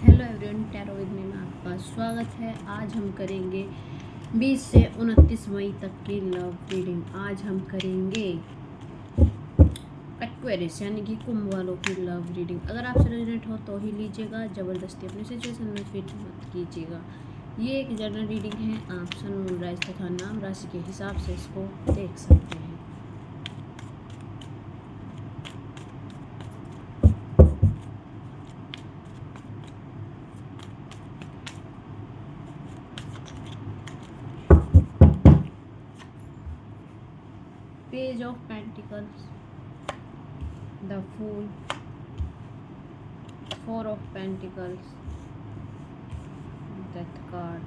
Hello everyone, tarot with me में आपका स्वागत है। आज हम करेंगे 20 से 29 मई तक की लव रीडिंग। आज हम करेंगे एक्वेरियस यानी कि कुंभ वालों की लव रीडिंग। अगर आपसे रेजोनेट हो तो ही लीजिएगा, ज़बरदस्ती अपनी सिचुएशन में फिट मत कीजिएगा। ये एक जनरल रीडिंग है, आप सन, मून, राशि तथा नाम राशि के हिसाब से इसको देख सकते हैं। Page of Pentacles, the Fool, 4 of Pentacles, Death card,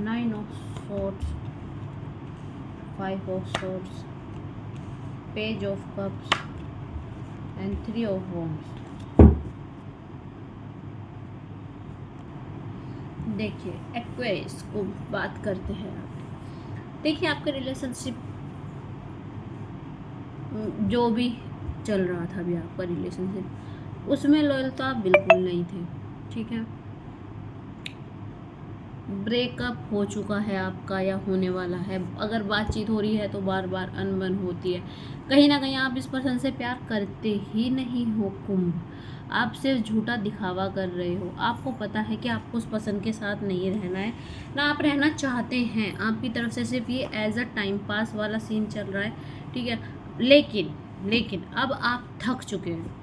Nine of Swords, 5 of Swords, Page of Cups and 3 of Wands। देखिए, एक्वेरियस को बात करते हैं। देखिए, आपका रिलेशनशिप जो भी चल रहा था अभी आपका रिलेशनशिप, उसमें लॉयल्टी बिल्कुल नहीं थे। ठीक है, ब्रेकअप हो चुका है आपका या होने वाला है। अगर बातचीत हो रही है तो बार बार अनबन होती है। कहीं ना कहीं आप इस पर्सन से प्यार करते ही नहीं हो। कुंभ, आप सिर्फ झूठा दिखावा कर रहे हो। आपको पता है कि आपको उस पर्सन के साथ नहीं रहना है, ना आप रहना चाहते हैं। आपकी तरफ से सिर्फ ये एज अ टाइम पास वाला सीन चल रहा है। ठीक है, लेकिन अब आप थक चुके हैं।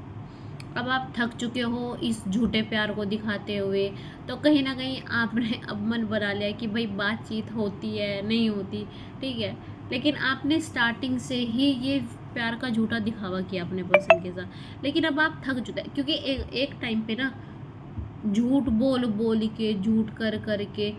अब आप थक चुके हो इस झूठे प्यार को दिखाते हुए। तो कहीं ना कहीं आपने अब मन बना लिया कि भाई बातचीत होती है, नहीं होती। ठीक है, लेकिन आपने स्टार्टिंग से ही ये प्यार का झूठा दिखावा किया अपने पर्सन के साथ। लेकिन अब आप थक चुके हैं, क्योंकि एक टाइम पे ना झूठ बोल के, झूठ कर के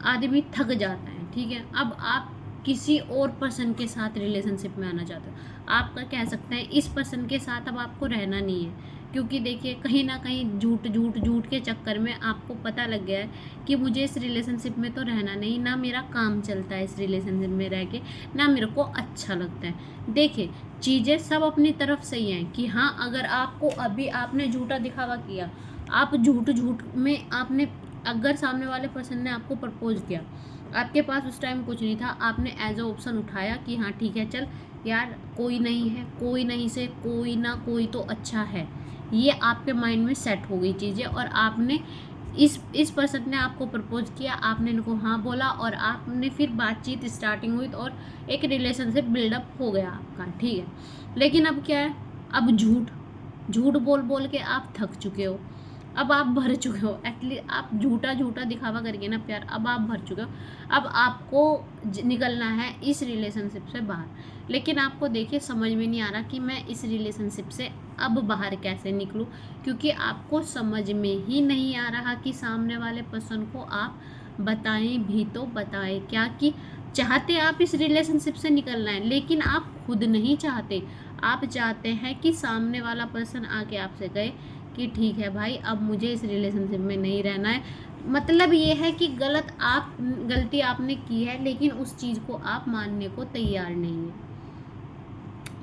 आदमी थक जाता है। ठीक है, अब आप किसी और पर्सन के साथ रिलेशनशिप में आना चाहते हो। आपका कह सकते हैं इस पर्सन के साथ अब आपको रहना नहीं है। क्योंकि देखिए, कहीं ना कहीं झूठ के चक्कर में आपको पता लग गया है कि मुझे इस रिलेशनशिप में तो रहना नहीं, ना मेरा काम चलता है इस रिलेशनशिप में रह के, ना मेरे को अच्छा लगता है। देखिए, चीज़ें सब अपनी तरफ सही हैं कि हाँ, अगर आपको अभी आपने झूठा दिखावा किया, आप झूठ में आपने, अगर सामने वाले पर्सन ने आपको प्रपोज किया, आपके पास उस टाइम कुछ नहीं था, आपने एज अ ऑप्शन उठाया कि हाँ ठीक है, चल यार कोई नहीं है, कोई नहीं से कोई ना कोई तो अच्छा है। ये आपके माइंड में सेट हो गई चीज़ें, और आपने इस पर्सन ने आपको प्रपोज किया, आपने इनको हाँ बोला, और आपने फिर बातचीत स्टार्टिंग हुई और एक रिलेशनशिप बिल्डअप हो गया आपका। ठीक है, लेकिन अब क्या है, अब झूठ बोल के आप थक चुके हो। अब आप भर चुके हो। एटलीस्ट आप झूठा दिखावा करके ना प्यार, अब आप भर चुके हो। अब आपको निकलना है इस रिलेशनशिप से बाहर। लेकिन आपको देखिए, समझ में नहीं आ रहा कि मैं इस रिलेशनशिप से अब बाहर कैसे निकलूं, क्योंकि आपको समझ में ही नहीं आ रहा कि सामने वाले पर्सन को आप बताएं भी तो बताएं क्या, कि चाहते आप इस रिलेशनशिप से निकलना है, लेकिन आप खुद नहीं चाहते। आप चाहते हैं कि सामने वाला पर्सन आके आपसे कहे कि ठीक है भाई, अब मुझे इस रिलेशनशिप में नहीं रहना है। मतलब ये है कि गलती आपने की है, लेकिन उस चीज़ को आप मानने को तैयार नहीं है।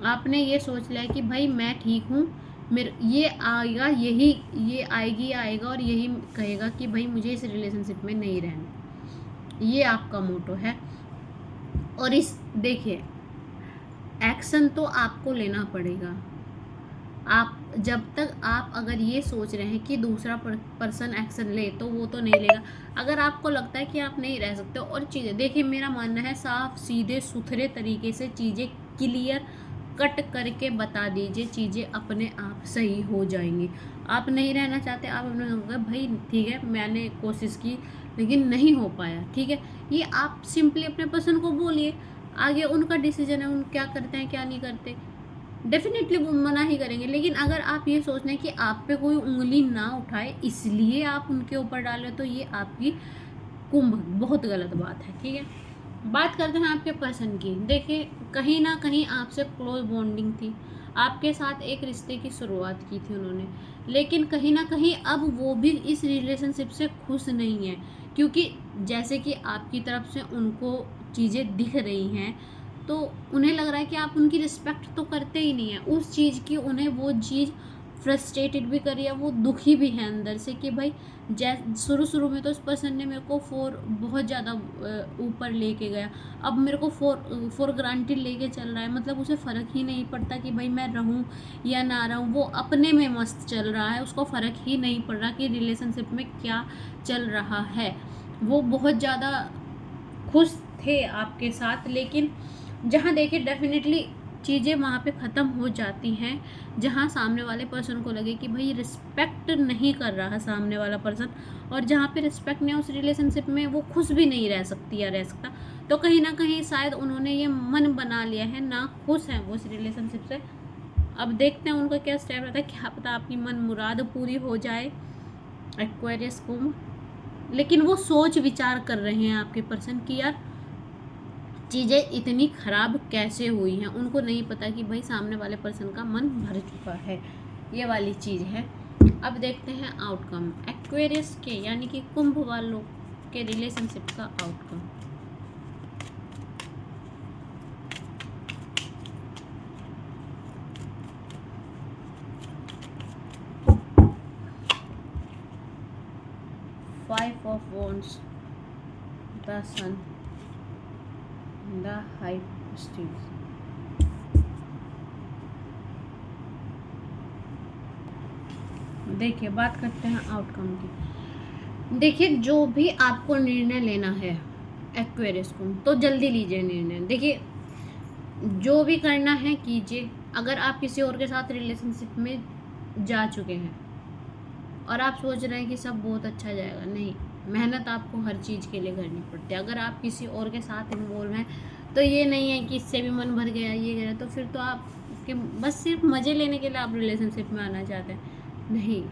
आपने ये सोच लिया कि भाई मैं ठीक हूँ, मेरे ये आएगा, ये आएगा और यही कहेगा कि भाई मुझे इस रिलेशनशिप में नहीं रहना। ये आपका मोटो है। और इस देखिए, एक्शन तो आपको लेना पड़ेगा। आप जब तक आप अगर ये सोच रहे हैं कि दूसरा पर्सन एक्शन ले, तो वो तो नहीं लेगा। अगर आपको लगता है कि आप नहीं रह सकते, और चीज़ें देखिए, मेरा मानना है साफ सीधे सुथरे तरीके से चीज़ें क्लियर कट करके बता दीजिए, चीज़ें अपने आप सही हो जाएंगी। आप नहीं रहना चाहते, आप अपने भाई ठीक है, मैंने कोशिश की लेकिन नहीं हो पाया। ठीक है, ये आप सिंपली अपने पर्सन को बोलिए। आगे उनका डिसीजन है, उन क्या करते हैं क्या नहीं करते, डेफिनेटली वो मना ही करेंगे। लेकिन अगर आप ये सोच रहे हैं कि आप पे कोई उंगली ना उठाए इसलिए आप उनके ऊपर डालें, तो ये आपकी कुंभ बहुत गलत बात है। ठीक है, बात करते हैं आपके पर्सन की। देखिए, कहीं ना कहीं आपसे क्लोज बॉन्डिंग थी, आपके साथ एक रिश्ते की शुरुआत की थी उन्होंने, लेकिन कहीं ना कहीं अब वो भी इस रिलेशनशिप से खुश नहीं है। क्योंकि जैसे कि आपकी तरफ से उनको चीज़ें दिख रही हैं, तो उन्हें लग रहा है कि आप उनकी रिस्पेक्ट तो करते ही नहीं है उस चीज़ की। उन्हें वो चीज़ फ्रस्ट्रेटेड भी करी है, वो दुखी भी है अंदर से कि भाई शुरू में तो इस पर्सन ने मेरे को बहुत ज़्यादा ऊपर लेके गया, अब मेरे को फॉर ग्रांटेड लेके चल रहा है, मतलब उसे फ़र्क ही नहीं पड़ता कि भाई मैं रहूं या ना रहूं, वो अपने में मस्त चल रहा है, उसको फ़र्क ही नहीं पड़ रहा कि रिलेशनशिप में क्या चल रहा है। वो बहुत ज़्यादा खुश थे आपके साथ, लेकिन जहाँ देखिए डेफिनेटली चीज़ें वहाँ पे ख़त्म हो जाती हैं जहाँ सामने वाले पर्सन को लगे कि भाई रिस्पेक्ट नहीं कर रहा सामने वाला पर्सन, और जहाँ पे रिस्पेक्ट नहीं है उस रिलेशनशिप में वो खुश भी नहीं रह सकती या रह सकता। तो कहीं ना कहीं शायद उन्होंने ये मन बना लिया है, ना खुश हैं वो इस रिलेशनशिप से। अब देखते हैं उनका क्या स्टेप रहता है, क्या पता आपकी मन मुराद पूरी हो जाए एक्वेरियस कुंभ। लेकिन वो सोच विचार कर रहे हैं आपके पर्सन की यार चीज़ें इतनी ख़राब कैसे हुई हैं। उनको नहीं पता कि भाई सामने वाले पर्सन का मन भर चुका है, ये वाली चीज़ है। अब देखते हैं आउटकम एक्वेरियस के यानी कि कुंभ वालों के रिलेशनशिप का outcome. Five of wands, the sun, the high priestess. देखिए बात करते हैं आउटकम की। देखिए जो भी आपको निर्णय लेना है एक्वेरियस को तो जल्दी लीजिए निर्णय। देखिए जो भी करना है कीजिए। अगर आप किसी और के साथ रिलेशनशिप में जा चुके हैं और आप सोच रहे हैं कि सब बहुत अच्छा जाएगा, नहीं, मेहनत आपको हर चीज़ के लिए करनी पड़ती है। अगर आप किसी और के साथ इन्वॉल्व हैं तो ये नहीं है कि इससे भी मन भर गया ये गया, तो फिर तो आप के बस सिर्फ मज़े लेने के लिए आप रिलेशनशिप में आना चाहते हैं। नहीं,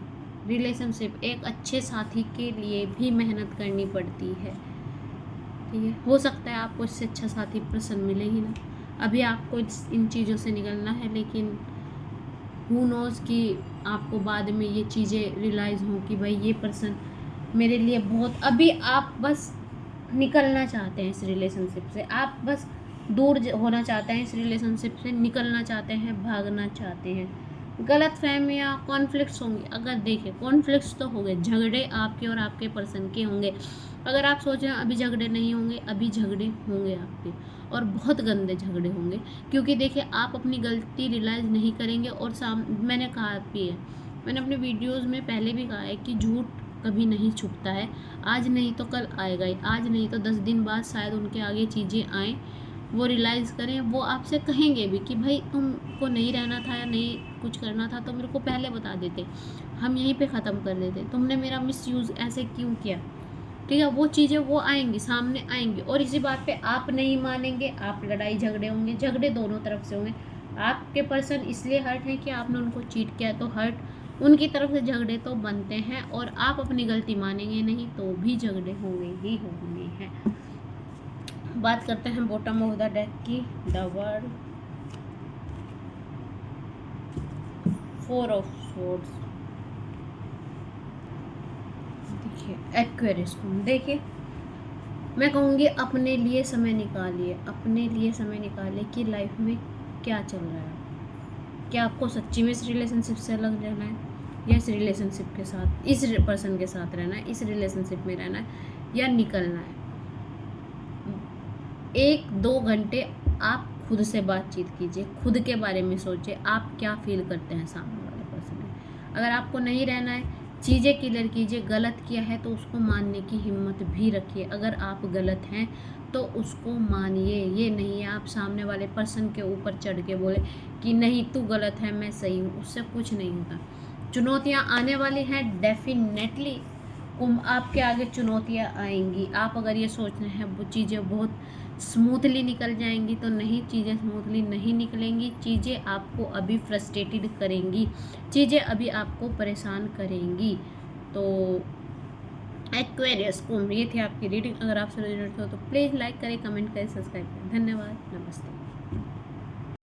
रिलेशनशिप एक अच्छे साथी के लिए भी मेहनत करनी पड़ती है, ठीक है। हो सकता है आपको इससे अच्छा साथी पसंद मिले ही ना, अभी आपको इन चीज़ों से निकलना है, लेकिन हु नोज़ कि आपको बाद में ये चीज़ें रियलाइज़ हों कि भाई ये पर्सन मेरे लिए बहुत, अभी आप बस निकलना चाहते हैं इस रिलेशनशिप से, आप बस दूर होना चाहते हैं इस रिलेशनशिप से, निकलना चाहते हैं, भागना चाहते हैं। गलत फहमियाँ कॉन्फ्लिक्ट्स होंगे, अगर देखें कॉन्फ्लिक्ट्स तो हो गए, झगड़े आपके और आपके पर्सन के होंगे। अगर आप सोच रहे हैं अभी झगड़े नहीं होंगे, अभी झगड़े होंगे आपके, और बहुत गंदे झगड़े होंगे, क्योंकि देखिए आप अपनी गलती रियलाइज़ नहीं करेंगे। और मैंने कहा भी है, मैंने अपने वीडियोज़ में पहले भी कहा है कि झूठ कभी नहीं छुपता है, आज नहीं तो कल आएगा ही, आज नहीं तो 10 दिन बाद शायद उनके आगे चीज़ें आएँ, वो रियलाइज़ करें, वो आपसे कहेंगे भी कि भाई तुमको नहीं रहना था या नहीं कुछ करना था तो मेरे को पहले बता देते, हम यहीं पे ख़त्म कर देते, तुमने मेरा मिसयूज़ ऐसे क्यों किया, ठीक है। वो चीज़ें वो आएंगी, सामने आएंगी, और इसी बात पे आप नहीं मानेंगे, आप लड़ाई झगड़े होंगे, झगड़े दोनों तरफ से होंगे। आपके पर्सन इसलिए हर्ट है कि आपने उनको चीट किया, तो हर्ट उनकी तरफ से झगड़े तो बनते हैं, और आप अपनी गलती मानेंगे नहीं तो भी झगड़े होंगे ही होंगे हैं। बात करते हैं बॉटम ऑफ द डेक की, द वर्ड, 4 ऑफ स्वॉर्ड्स। देखिए एक्वेरियस को देखिए, मैं कहूँगी अपने लिए समय निकालिए, अपने लिए समय निकालिए कि लाइफ में क्या चल रहा है, क्या आपको सच्ची में इस रिलेशनशिप से अलग रहना है, या इस रिलेशनशिप के साथ, इस पर्सन के साथ रहना है, इस रिलेशनशिप में रहना है या निकलना है। 1-2 घंटे आप खुद से बातचीत कीजिए, खुद के बारे में सोचिए, आप क्या फील करते हैं सामने वाले पर्सन में। अगर आपको नहीं रहना है, चीज़ें क्लियर कीजिए, गलत किया है तो उसको मानने की हिम्मत भी रखिए। अगर आप गलत हैं तो उसको मानिए, ये नहीं है आप सामने वाले पर्सन के ऊपर चढ़ के बोले कि नहीं तू गलत है मैं सही हूँ, उससे कुछ नहीं होता। चुनौतियाँ आने वाली हैं डेफिनेटली, आपके आगे चुनौतियाँ आएंगी। आप अगर ये सोच रहे हैं वो चीज़ें बहुत स्मूथली निकल जाएंगी, तो नहीं, चीज़ें स्मूथली नहीं निकलेंगी, चीज़ें आपको अभी फ्रस्ट्रेटेड करेंगी, चीज़ें अभी आपको परेशान करेंगी। तो एक्वेरियस कुंभ, ये थी आपकी रीडिंग। अगर आपसे रिलेटेड हो तो प्लीज़ लाइक करें, कमेंट करें, सब्सक्राइब करें। धन्यवाद, नमस्ते।